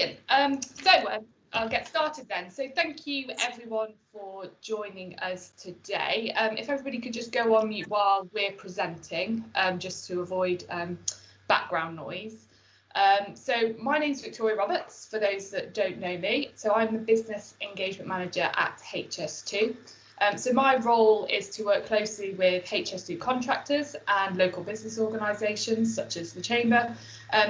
Brilliant. I'll get started then. So thank you everyone for joining us today. If everybody could just go on mute while we're presenting, just to avoid background noise. So my name's Victoria Roberts, for those that don't know me. So I'm the Business Engagement Manager at HS2. So my role is to work closely with HS2 contractors and local business organisations such as the Chamber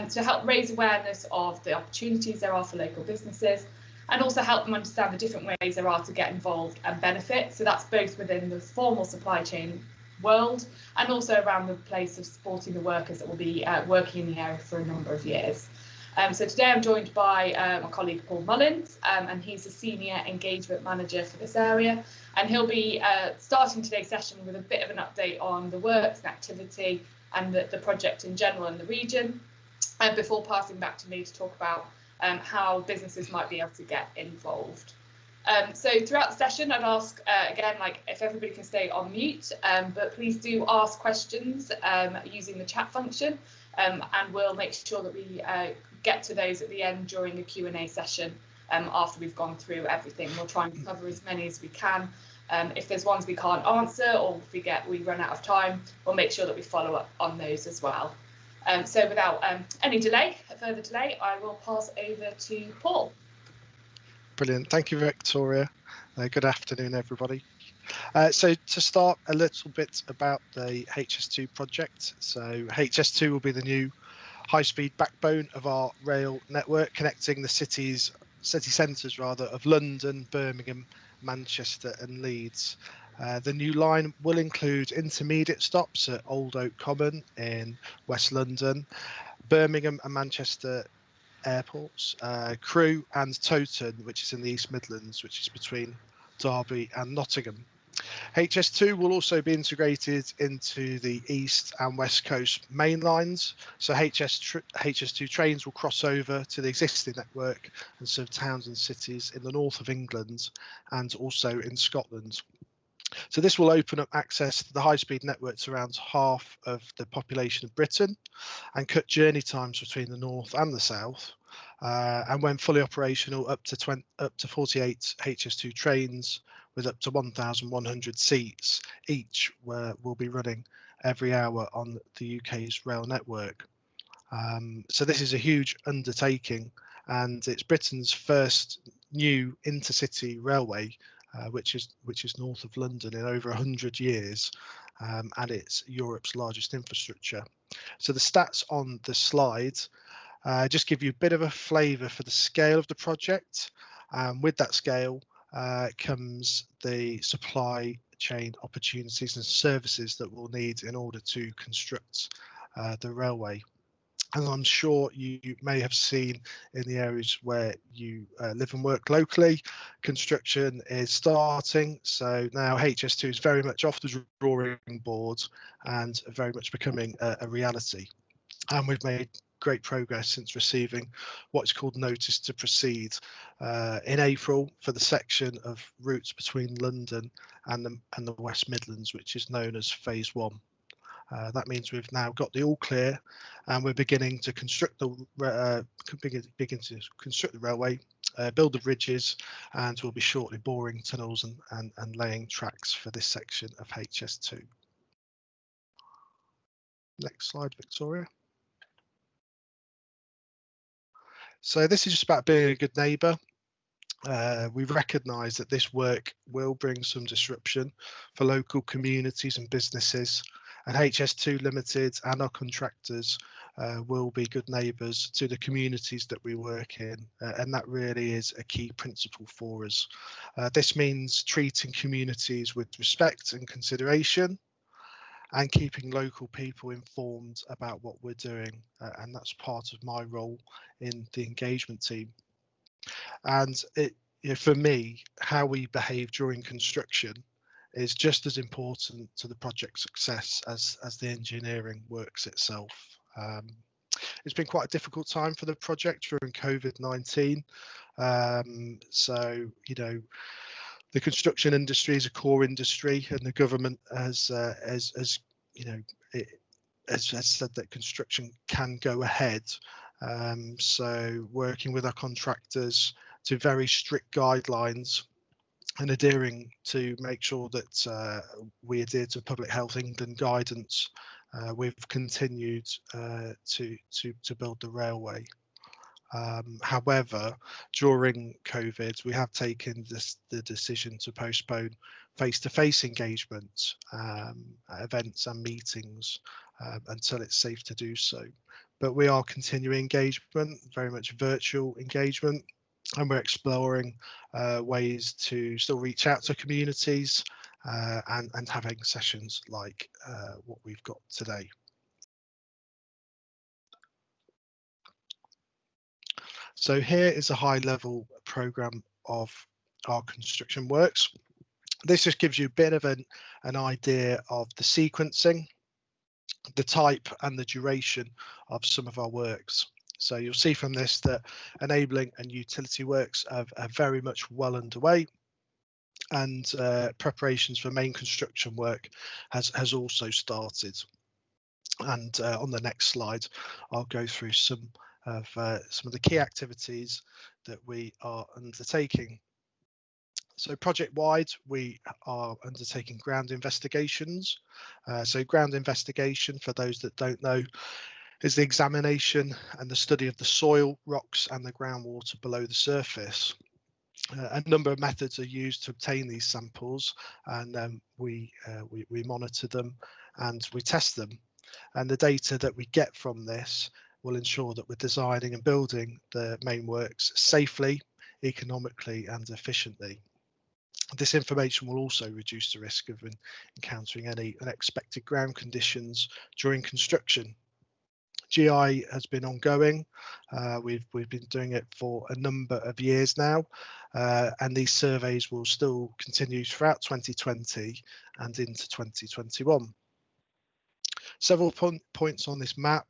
to help raise awareness of the opportunities there are for local businesses and also help them understand the different ways there are to get involved and benefit. So that's both within the formal supply chain world and also around the place of supporting the workers that will be working in the area for a number of years. So today I'm joined by my colleague Paul Mullins, and he's a Senior Engagement Manager for this area, and he'll be starting today's session with a bit of an update on the works and activity and the project in general in the region, before passing back to me to talk about how businesses might be able to get involved. So throughout the session, I'd ask again, like if everybody can stay on mute, but please do ask questions using the chat function, and we'll make sure that we get to those at the end during the Q&A session after we've gone through everything. We'll try and cover as many as we can. If there's ones we can't answer or if we run out of time, we'll make sure that we follow up on those as well. So without any further delay, I will pass over to Paul. Brilliant. Thank you, Victoria. Good afternoon, everybody. So to start a little bit about the HS2 project. So HS2 will be the new high-speed backbone of our rail network, connecting the city centres of London, Birmingham, Manchester and Leeds. The new line will include intermediate stops at Old Oak Common in West London, Birmingham and Manchester airports, Crewe and Towton, which is in the East Midlands, which is between Derby and Nottingham. HS2 will also be integrated into the East and West Coast main lines, so HS2 trains will cross over to the existing network and serve towns and cities in the north of England and also in Scotland. So this will open up access to the high-speed network to around half of the population of Britain and cut journey times between the north and the south. And when fully operational, up to 48 HS2 trains with up to 1,100 seats each will be running every hour on the UK's rail network. So this is a huge undertaking, and it's Britain's first new intercity railway, which is north of London in over 100 years, and it's Europe's largest infrastructure. So the stats on the slide just give you a bit of a flavour for the scale of the project. With that scale comes the supply chain opportunities and services that we'll need in order to construct the railway. And I'm sure you may have seen in the areas where you live and work locally, construction is starting. So now HS2 is very much off the drawing board and very much becoming a reality. And we've made great progress since receiving what's called notice to proceed in April for the section of routes between London and the West Midlands, which is known as Phase 1. That means we've now got the all clear, and we're beginning to construct the railway, build the bridges, and we'll be shortly boring tunnels and laying tracks for this section of HS2. Next slide, Victoria. So this is just about being a good neighbour. We recognise that this work will bring some disruption for local communities and businesses, and HS2 Limited and our contractors will be good neighbours to the communities that we work in, and that really is a key principle for us. This means treating communities with respect and consideration, and keeping local people informed about what we're doing, and that's part of my role in the engagement team. And for me, how we behave during construction is just as important to the project success as the engineering works itself. It's been quite a difficult time for the project during COVID-19. So, the construction industry is a core industry, and the government has said that construction can go ahead, So working with our contractors to very strict guidelines and adhering to make sure that we adhere to Public Health England guidance, we've continued to build the railway. However, during COVID, we have taken the decision to postpone face-to-face engagement, events and meetings until it's safe to do so. But we are continuing engagement, very much virtual engagement, and we're exploring ways to still reach out to communities and having sessions like what we've got today. So here is a high level program of our construction works. This just gives you a bit of an idea of the sequencing, the type and the duration of some of our works. So you'll see from this that enabling and utility works are very much well underway, and preparations for main construction work has also started. And on the next slide, I'll go through some of the key activities that we are undertaking. So project-wide, we are undertaking ground investigations. So ground investigation, for those that don't know, is the examination and the study of the soil, rocks and the groundwater below the surface. A number of methods are used to obtain these samples, and we monitor them and we test them. And the data that we get from this will ensure that we're designing and building the main works safely, economically and efficiently. This information will also reduce the risk of encountering any unexpected ground conditions during construction. GI has been ongoing. We've been doing it for a number of years now, and these surveys will still continue throughout 2020 and into 2021. Several points on this map.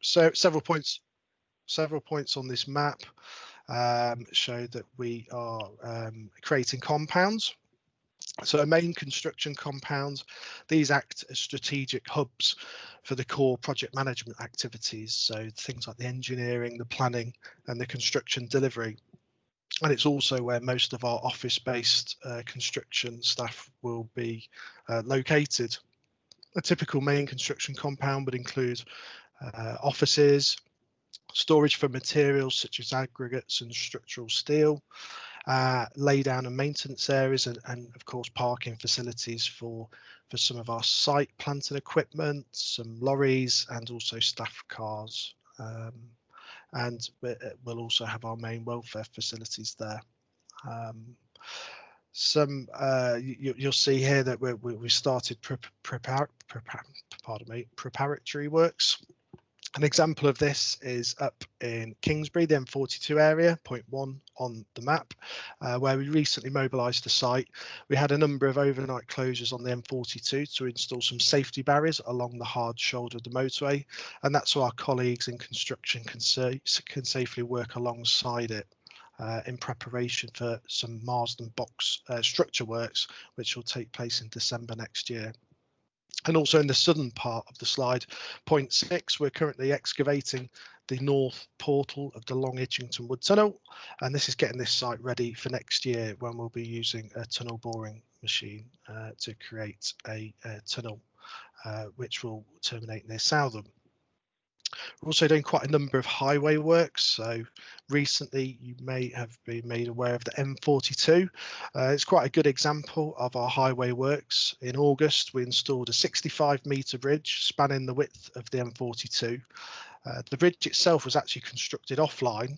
So several points on this map show that we are creating compounds. So main construction compounds, these act as strategic hubs for the core project management activities. So things like the engineering, the planning and the construction delivery. And it's also where most of our office-based construction staff will be located. A typical main construction compound would include offices, storage for materials such as aggregates and structural steel, lay down and maintenance areas, and of course parking facilities for some of our site plant and equipment, some lorries and also staff cars. And we'll also have our main welfare facilities there. You'll see here that we started preparatory works. An example of this is up in Kingsbury, the M42 area, point 1 on the map, where we recently mobilised the site. We had a number of overnight closures on the M42 to install some safety barriers along the hard shoulder of the motorway, and that's so our colleagues in construction can safely work alongside it in preparation for some Marsden box structure works, which will take place in December next year. And also in the southern part of the slide, point 6, we're currently excavating the north portal of the Long Itchington Wood Tunnel, and this is getting this site ready for next year when we'll be using a tunnel boring machine to create a tunnel which will terminate near Southam. We're also doing quite a number of highway works. So recently you may have been made aware of the M42. It's quite a good example of our highway works. In August, we installed a 65-metre bridge spanning the width of the M42. The bridge itself was actually constructed offline,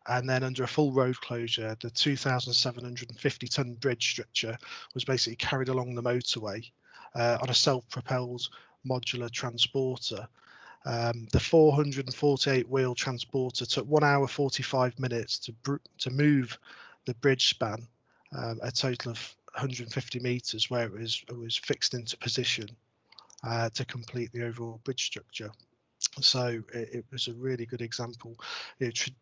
and then under a full road closure, the 2,750-tonne bridge structure was basically carried along the motorway on a self-propelled modular transporter. The 448 wheel transporter took 1 hour 45 minutes to move the bridge span, a total of 150 meters, where it was fixed into position to complete the overall bridge structure. So it was a really good example.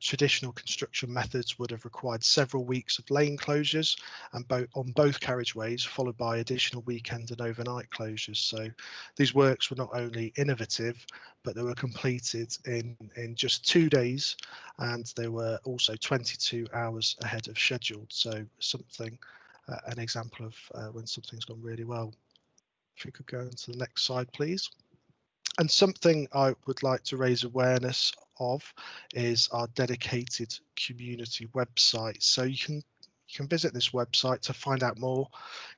Traditional construction methods would have required several weeks of lane closures and on both carriageways, followed by additional weekend and overnight closures. So these works were not only innovative, but they were completed in just 2 days, and they were also 22 hours ahead of schedule. So something, an example of when something's gone really well. If we could go into the next slide, please. And something I would like to raise awareness of is our dedicated community website. So you can visit this website to find out more,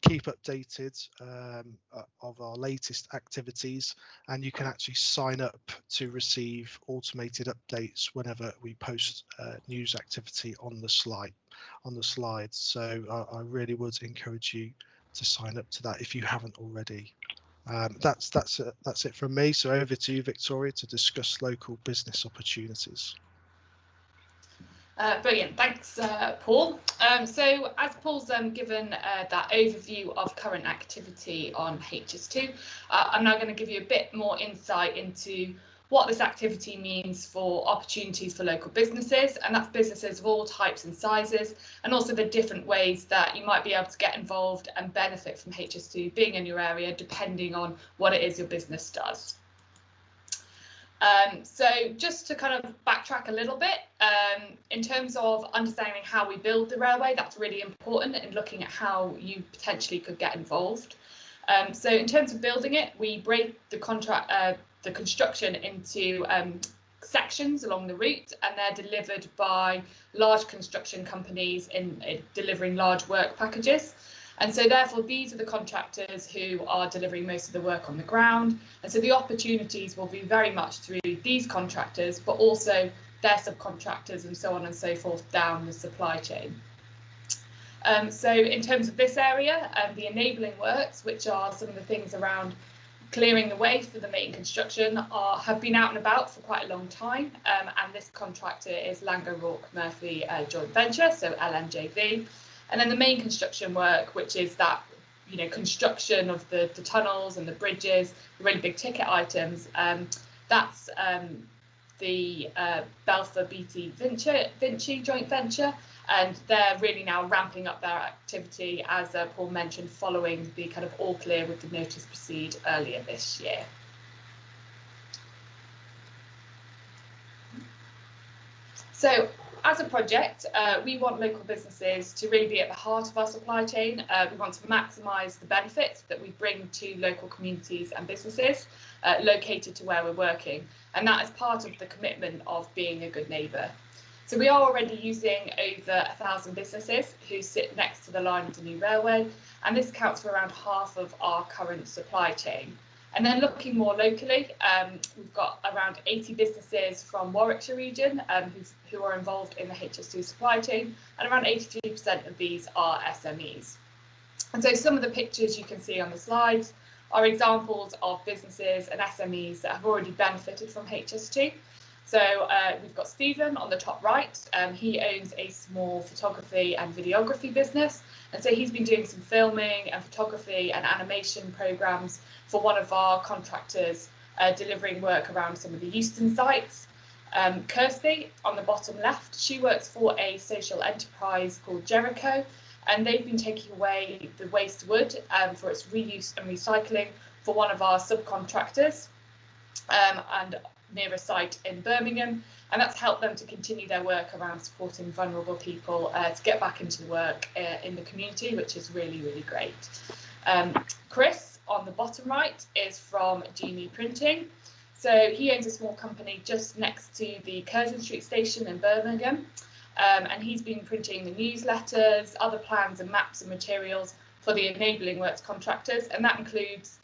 keep updated of our latest activities, and you can actually sign up to receive automated updates whenever we post news activity on the slide. So I really would encourage you to sign up to that if you haven't already. That's it from me. So over to you, Victoria, to discuss local business opportunities. Brilliant, thanks, Paul. So as Paul's given that overview of current activity on HS2, I'm now going to give you a bit more insight into what this activity means for opportunities for local businesses, and that's businesses of all types and sizes, and also the different ways that you might be able to get involved and benefit from HS2 being in your area, depending on what it is your business does. So just to kind of backtrack a little bit, in terms of understanding how we build the railway, that's really important in looking at how you potentially could get involved. So in terms of building it, we break the construction into sections along the route, and they're delivered by large construction companies in delivering large work packages. And so therefore these are the contractors who are delivering most of the work on the ground, and so the opportunities will be very much through these contractors, but also their subcontractors and so on and so forth down the supply chain. So in terms of this area, the enabling works, which are some of the things around clearing the way for the main construction, have been out and about for quite a long time, and this contractor is Lango Rourke Murphy joint venture, so LMJV. And then the main construction work, which is that, you know, construction of the tunnels and the bridges, the really big ticket items, that's the Belfer BT Vinci joint venture, and they're really now ramping up their activity, as Paul mentioned, following the kind of all clear with the notice to proceed earlier this year. So as a project, we want local businesses to really be at the heart of our supply chain. We want to maximise the benefits that we bring to local communities and businesses located to where we're working, and that is part of the commitment of being a good neighbour. So we are already using over 1,000 businesses who sit next to the line of the new railway, and this accounts for around half of our current supply chain. And then looking more locally, we've got around 80 businesses from Warwickshire region who are involved in the HS2 supply chain, and around 82% of these are SMEs. And so some of the pictures you can see on the slides are examples of businesses and SMEs that have already benefited from HS2. So we've got Stephen on the top right. He owns a small photography and videography business, and so he's been doing some filming and photography and animation programs for one of our contractors, delivering work around some of the Euston sites. Kirsty on the bottom left, she works for a social enterprise called Jericho, and they've been taking away the waste wood for its reuse and recycling for one of our subcontractors, and near a site in Birmingham, and that's helped them to continue their work around supporting vulnerable people to get back into work in the community, which is really, really great. Chris on the bottom right is from Genie Printing. So he owns a small company just next to the Curzon Street station in Birmingham, and he's been printing the newsletters, other plans and maps and materials for the enabling works contractors, and that includes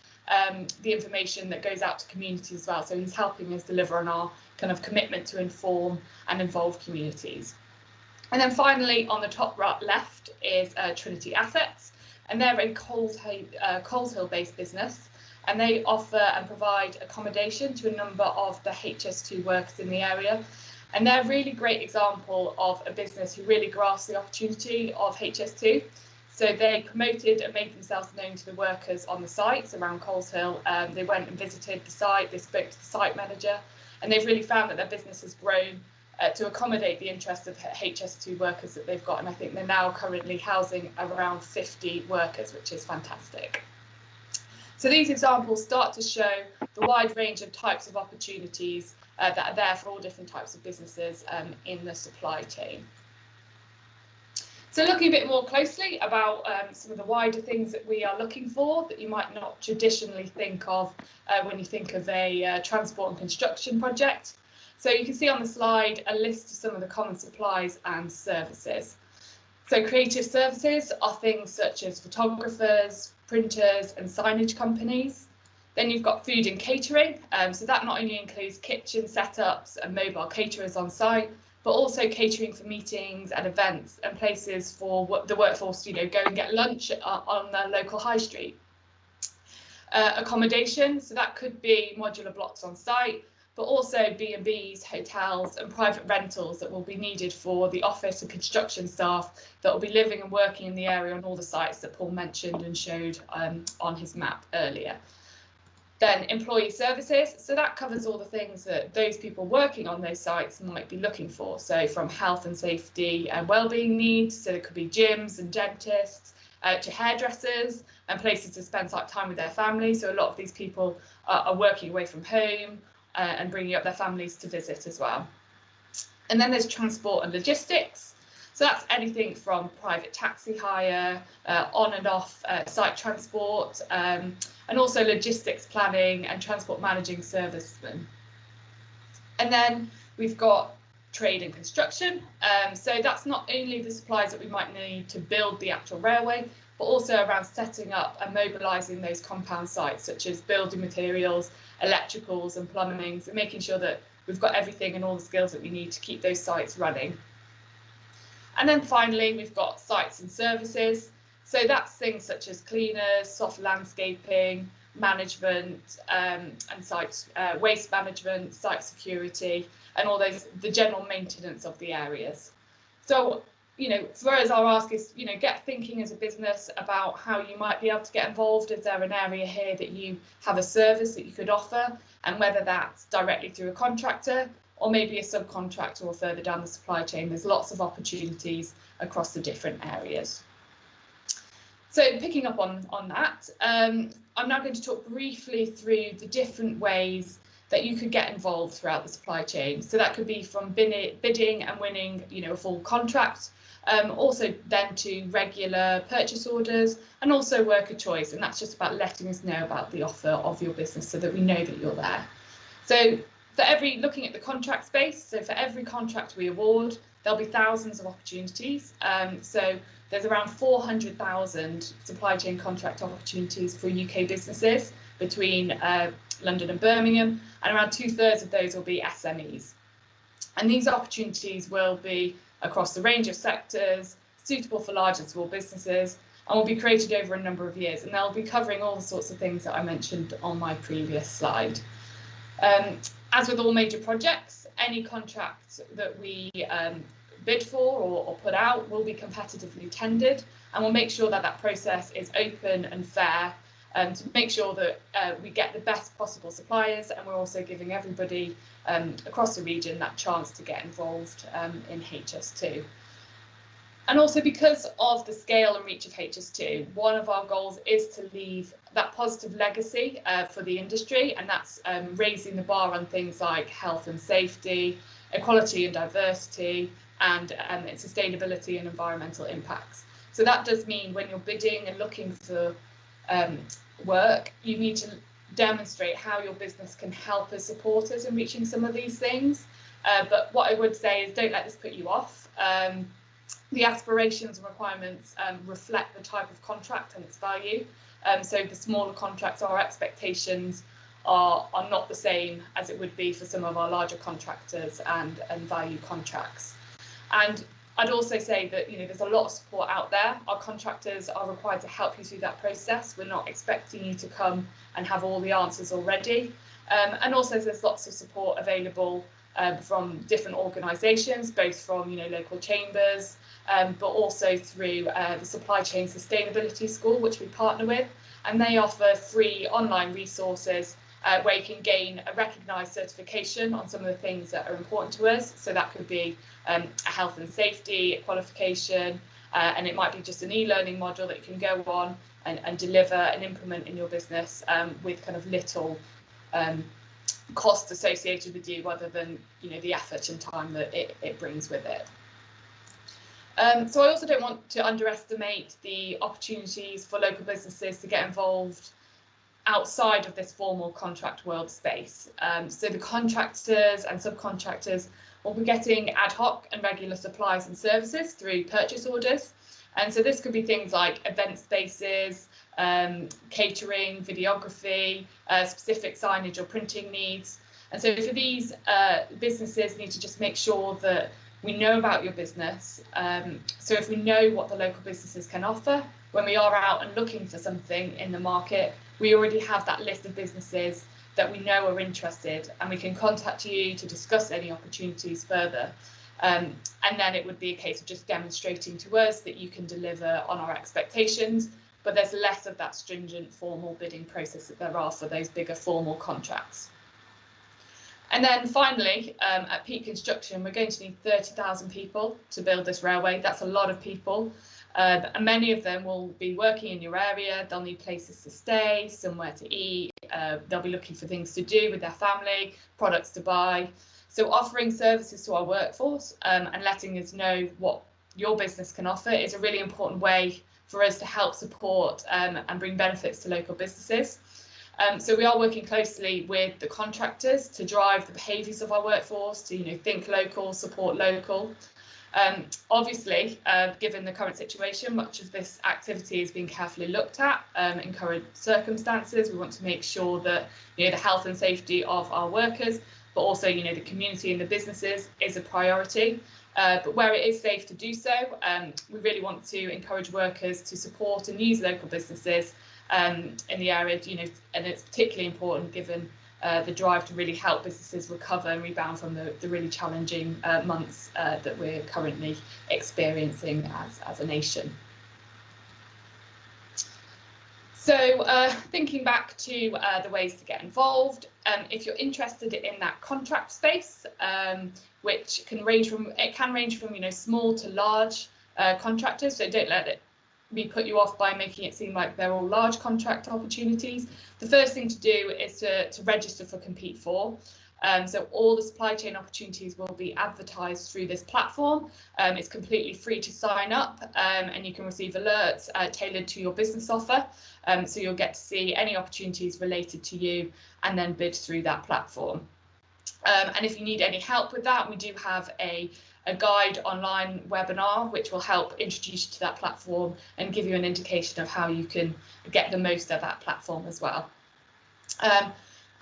the information that goes out to communities as well. So he's helping us deliver on our kind of commitment to inform and involve communities. And then finally, on the top right left is Trinity Assets, and they're a Coles Hill based business, and they offer and provide accommodation to a number of the HS2 workers in the area. And they're a really great example of a business who really grasped the opportunity of HS2. So they promoted and made themselves known to the workers on the sites around Coles Hill. They went and visited the site, they spoke to the site manager, and they've really found that their business has grown to accommodate the interests of HS2 workers that they've got, and I think they're now currently housing around 50 workers, which is fantastic. So these examples start to show the wide range of types of opportunities that are there for all different types of businesses in the supply chain. So looking a bit more closely about some of the wider things that we are looking for that you might not traditionally think of when you think of a transport and construction project. So you can see on the slide a list of some of the common supplies and services. So creative services are things such as photographers, printers and signage companies. Then you've got food and catering. So that not only includes kitchen setups and mobile caterers on site, but also catering for meetings and events and places for the workforce, you know, go and get lunch on the local high street. Accommodation, so that could be modular blocks on site, but also B&Bs, hotels and private rentals that will be needed for the office and construction staff that will be living and working in the area on all the sites that Paul mentioned and showed on his map earlier. Then employee services, so that covers all the things that those people working on those sites might be looking for. So from health and safety and wellbeing needs, so there could be gyms and dentists, to hairdressers and places to spend time with their families. So a lot of these people are working away from home and bringing up their families to visit as well. And then there's transport and logistics. So that's anything from private taxi hire, on and off site transport, and also logistics planning and transport managing servicemen. And then we've got trade and construction. So that's not only the supplies that we might need to build the actual railway, but also around setting up and mobilising those compound sites, such as building materials, electricals and plumbing, and making sure that we've got everything and all the skills that we need to keep those sites running. And then finally, we've got sites and services. So that's things such as cleaners, soft landscaping, management, and site waste management, site security, and all those, the general maintenance of the areas. So, you know, for us, our ask is, you know, get thinking as a business about how you might be able to get involved. Is there an area here that you have a service that you could offer, and whether that's directly through a contractor or maybe a subcontractor or further down the supply chain. There's lots of opportunities across the different areas. So picking up on that, I'm now going to talk briefly through the different ways that you could get involved throughout the supply chain. So that could be from bidding and winning, you know, a full contract, also then to regular purchase orders and also worker choice. And that's just about letting us know about the offer of your business so that we know that you're there. So for looking at the contract space, so for every contract we award, there'll be thousands of opportunities. So there's around 400,000 supply chain contract opportunities for UK businesses between London and Birmingham, and around 2/3 of those will be SMEs. And these opportunities will be across the range of sectors, suitable for large and small businesses, and will be created over a number of years. And they'll be covering all the sorts of things that I mentioned on my previous slide. As with all major projects, any contract that we bid for or put out will be competitively tendered, and we'll make sure that that process is open and fair to make sure that we get the best possible suppliers, and we're also giving everybody across the region that chance to get involved in HS2. And also, because of the scale and reach of HS2, one of our goals is to leave that positive legacy for the industry, and that's raising the bar on things like health and safety, equality and diversity, and sustainability and environmental impacts. So that does mean when you're bidding and looking for work, you need to demonstrate how your business can help us support us in reaching some of these things. But what I would say is, don't let this put you off. The aspirations and requirements reflect the type of contract and its value. So the smaller contracts, our expectations are not the same as it would be for some of our larger contractors and value contracts. And I'd also say that, you know, there's a lot of support out there. Our contractors are required to help you through that process. We're not expecting you to come and have all the answers already. And also there's lots of support available from different organisations, both from, you know, local chambers, but also through the Supply Chain Sustainability School, which we partner with, and they offer free online resources where you can gain a recognised certification on some of the things that are important to us. So that could be a health and safety qualification, and it might be just an e-learning module that you can go on and deliver and implement in your business with kind of little cost associated with you, other than the effort and time that it brings with it. So I also don't want to underestimate the opportunities for local businesses to get involved outside of this formal contract world space. So the contractors and subcontractors will be getting ad hoc and regular supplies and services through purchase orders. And so this could be things like event spaces, catering, videography, specific signage or printing needs. And so for these businesses need to just make sure that we know about your business. So if we know what the local businesses can offer, when we are out and looking for something in the market, we already have that list of businesses that we know are interested, and we can contact you to discuss any opportunities further. And then it would be a case of just demonstrating to us that you can deliver on our expectations, but there's less of that stringent formal bidding process that there are for those bigger formal contracts. And then finally, at peak construction, we're going to need 30,000 people to build this railway. That's a lot of people. And many of them will be working in your area. They'll need places to stay, somewhere to eat. They'll be looking for things to do with their family, products to buy. So offering services to our workforce and letting us know what your business can offer is a really important way for us to help support and bring benefits to local businesses. So we are working closely with the contractors to drive the behaviours of our workforce to think local, support local. Obviously, given the current situation, much of this activity is being carefully looked at in current circumstances. We want to make sure that the health and safety of our workers, but also the community and the businesses is a priority. But where it is safe to do so, we really want to encourage workers to support and use local businesses in the area, and it's particularly important given the drive to really help businesses recover and rebound from the really challenging months that we're currently experiencing as a nation. So thinking back to the ways to get involved, if you're interested in that contract space, which can range from small to large contractors, so don't let it be put you off by making it seem like they're all large contract opportunities. The first thing to do is to register for Compete For. So all the supply chain opportunities will be advertised through this platform. It's completely free to sign up, and you can receive alerts tailored to your business offer. So you'll get to see any opportunities related to you and then bid through that platform. And if you need any help with that, we do have a guide online webinar which will help introduce you to that platform and give you an indication of how you can get the most of that platform as well.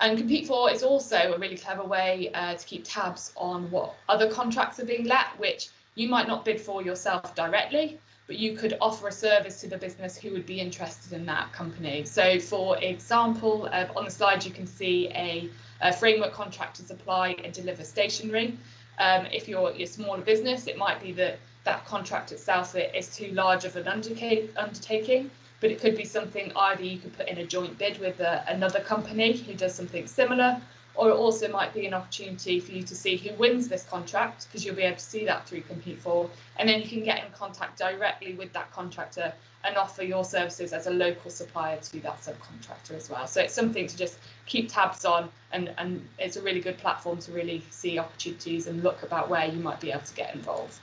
And Compete For is also a really clever way to keep tabs on what other contracts are being let, which you might not bid for yourself directly, but you could offer a service to the business who would be interested in that company. So for example, on the slide you can see a framework contract to supply and deliver stationery. If you're a smaller business, it might be that that contract itself is too large of an undertaking, but it could be something either you could put in a joint bid with another company who does something similar, or it also might be an opportunity for you to see who wins this contract, because you'll be able to see that through Compete For, and then you can get in contact directly with that contractor and offer your services as a local supplier to that subcontractor as well. So it's something to just keep tabs on, and it's a really good platform to really see opportunities and look about where you might be able to get involved.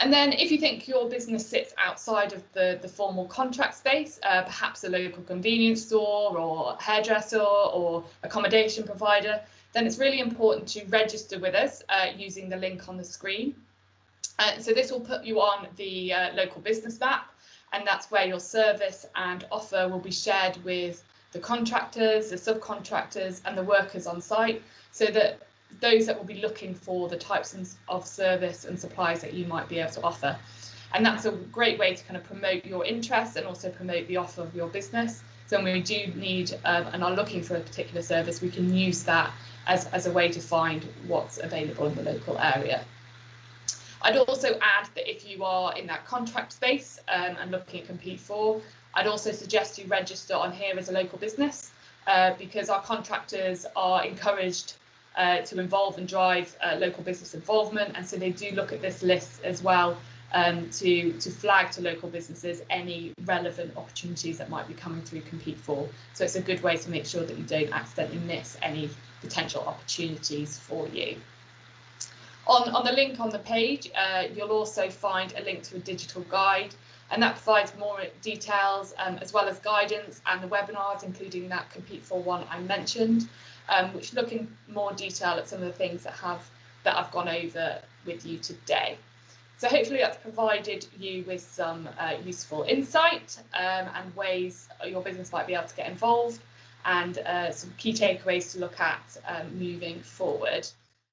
And then if you think your business sits outside of the formal contract space, perhaps a local convenience store or hairdresser or accommodation provider, then it's really important to register with us using the link on the screen. So this will put you on the local business map, and that's where your service and offer will be shared with the contractors, the subcontractors and the workers on site, so that those that will be looking for the types of service and supplies that you might be able to offer. And that's a great way to kind of promote your interests and also promote the offer of your business. So when we do need and are looking for a particular service, we can use that as a way to find what's available in the local area. I'd also add that if you are in that contract space and looking at Compete For, I'd also suggest you register on here as a local business. because our contractors are encouraged to involve and drive local business involvement, and so they do look at this list as well to flag to local businesses any relevant opportunities that might be coming through Compete For. So it's a good way to make sure that you don't accidentally miss any potential opportunities for you. On the link on the page, you'll also find a link to a digital guide, and that provides more details as well as guidance and the webinars, including that Compete For one I mentioned, which look in more detail at some of the things that I've gone over with you today. So hopefully that's provided you with some useful insight and ways your business might be able to get involved, and some key takeaways to look at moving forward.